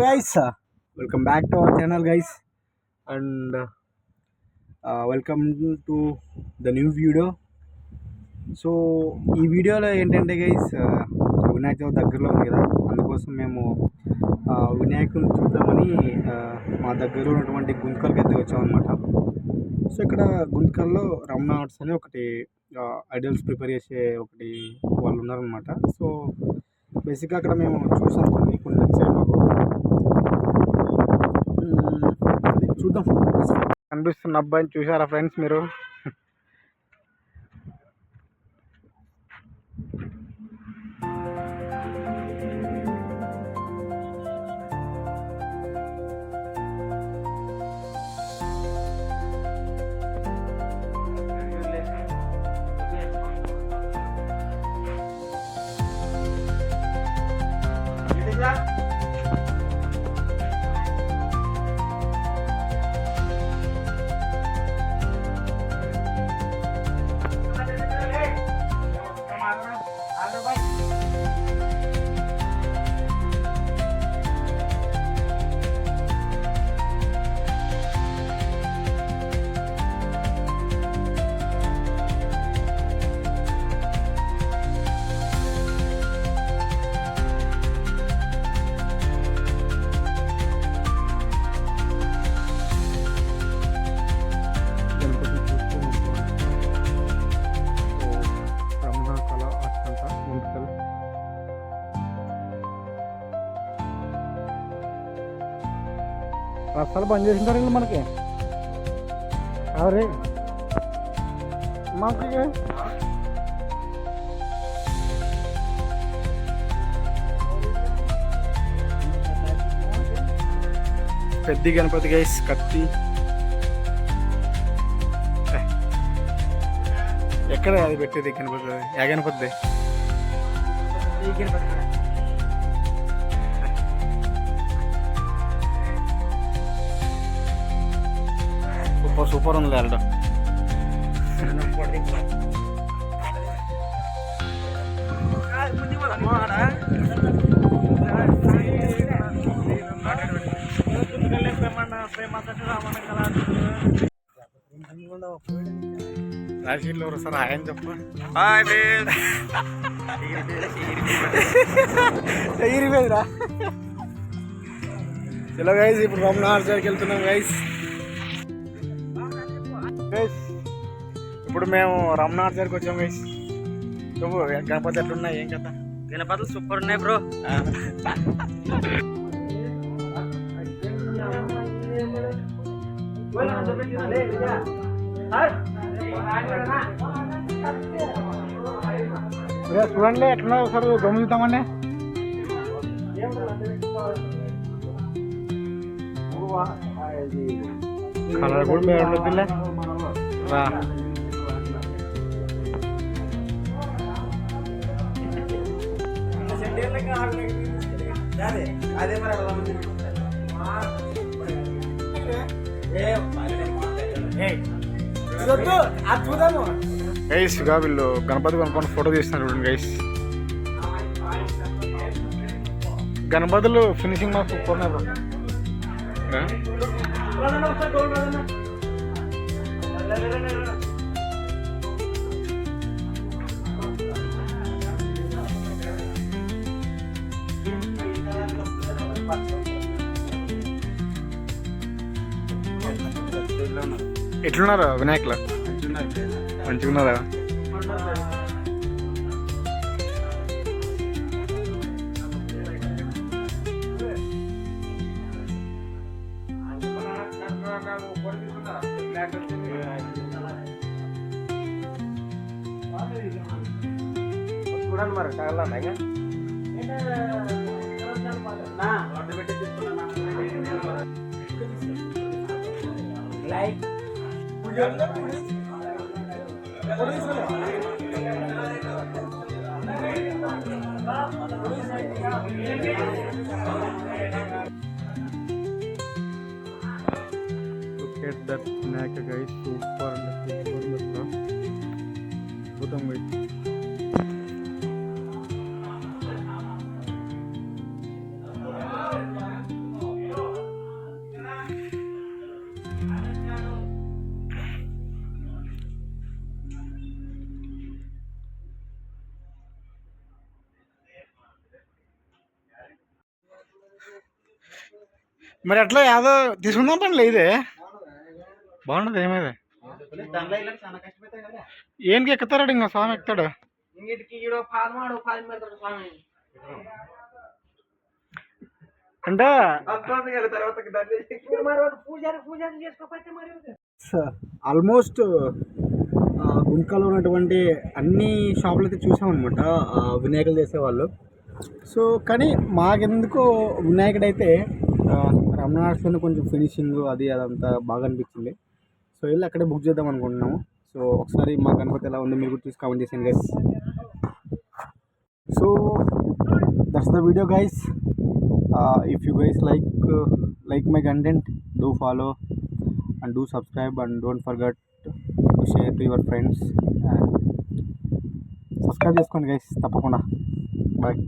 Guys, welcome back to our channel, guys, and welcome to the new video. So ఈ వీడియోలో ఏంటంటే guys, Vinayaka Chavithi దగ్గరలో ఉంది కదా, అందుకోసం మేము వినాయకుని చూద్దామని మా దగ్గరలో ఉన్నటువంటి గుంతకల్కి అయితే వచ్చామన్నమాట. సో ఇక్కడ గుంతకల్లో రమణ ఆర్ట్స్ అని ఒకటి ఐడల్స్ ప్రిపేర్ చేసే ఒకటి వాళ్ళు ఉన్నారనమాట. సో బేసిక్గా అక్కడ మేము చూసాం, కొన్ని నచ్చాయి మాకు. చూద్దాం. కనిపిస్తున్న అబ్బాయిని చూసారా ఫ్రెండ్స్ మీరు? రస్తాలు బంద్ చేసింటారు వీళ్ళు మనకి. అరే మాకు పెద్ద గణపతి గైస్, కత్తి ఎక్కడ అది పెట్టేది గణపతి? ఏ గణపతి? సూపర్ సూపర్ ఉంది వెళ్ళడం. రాశీలో సార్ ఆయన చెప్పు. ఎగిరిపోయిందిరా. చలో గైస్, ఇప్పుడు రమణ ఆర్చర్కి వెళ్తున్నాం గైస్. ఇప్పుడు మేము రమణ ఆర్చర్కి వచ్చాం గైస్. నువ్వు గణపతి ఎట్లున్నాయి, ఏం కదా? గణపతులు సూపర్ ఉన్నాయి బ్రో. చూడండి ఎట్లున్నా ఒకసారి గమనిద్దామని. కలర్ కూడా మీరు ఉండొద్దులే. గైస్ ఇక వీళ్ళు గణపతి కొనుక్కొని ఫోటో తీస్తున్నారు చూడండి గైస్. గణపతులు ఫినిషింగ్ మాకు సూపర్ ఉన్నాయి బ్రో. ఎట్లున్నారా వినాయకులు? మంచిగా ఉన్నారా? చూడండి మరి కావాలన్నాయిగా. Like Look at that Vinayaka guys, super and super అద్భుతం guys. మరి అట్లా యాదో తీసుకుందాం పని లేదే బాగుండదు ఏమైంది ఏంటి ఎక్కుతాడు ఇంకా స్వామి ఎక్కుతాడు అంటే ఆల్మోస్ట్ గుంటకల్లో ఉన్నటువంటి అన్ని షాపులు అయితే చూసామన్నమాట వినాయకులు చేసేవాళ్ళు. సో కానీ మాకెందుకో వినాయకుడు అయితే రమణాస్లోనే కొంచెం ఫినిషింగ్ అదంతా బాగా అనిపించింది. సో వెళ్ళి అక్కడే బుక్ చేద్దాం అనుకుంటున్నాము. సో ఒకసారి మా గణపతి ఎలా ఉంది మీరు కూడా చూసి కామెంట్ చేసాను guys. So that's the video guys. If you guys like my content, do follow and do subscribe and don't forget to share to your friends. Subscribe చేసుకోండి guys తప్పకుండా. Bye.